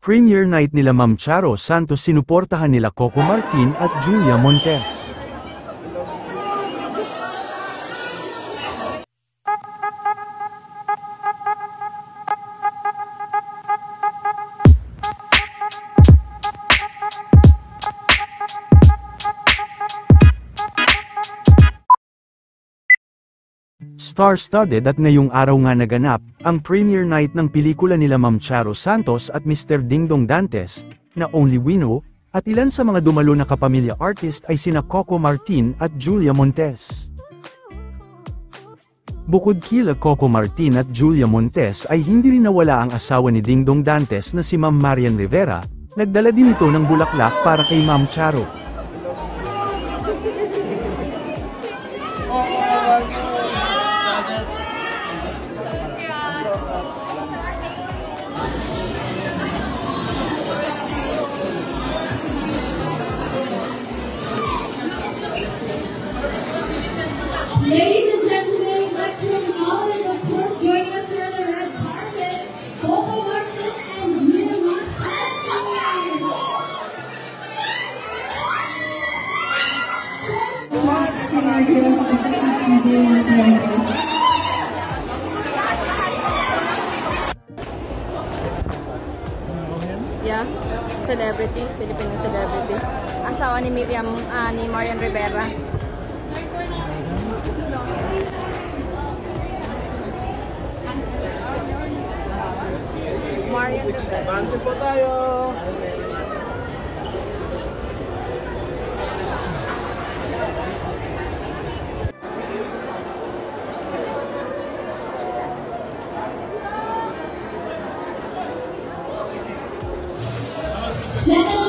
premiere night nila Ma'am Charo Santos sinuportahan nila Coco Martin at Julia Montes. Star-studded at ngayong araw nga naganap, ang premiere night ng pelikula nila Ma'am Charo Santos at Mr. Dingdong Dantes, na Only We Know, at ilan sa mga dumalo na kapamilya artist ay sina Coco Martin at Julia Montes. Bukod kila Coco Martin at Julia Montes ay hindi rin nawala ang asawa ni Dingdong Dantes na si Ma'am Marian Rivera, nagdala din ito ng bulaklak para kay Ma'am Charo. Ladies and gentlemen, I'd like to acknowledge, of course, joining us here on the red carpet, Coco Martin and Julia Montes. Yeah, celebrity, Filipino celebrity. Asawa ni Miriam, ni Marian Rivera. Marian Rivera. Bante po tayo! Gentlemen,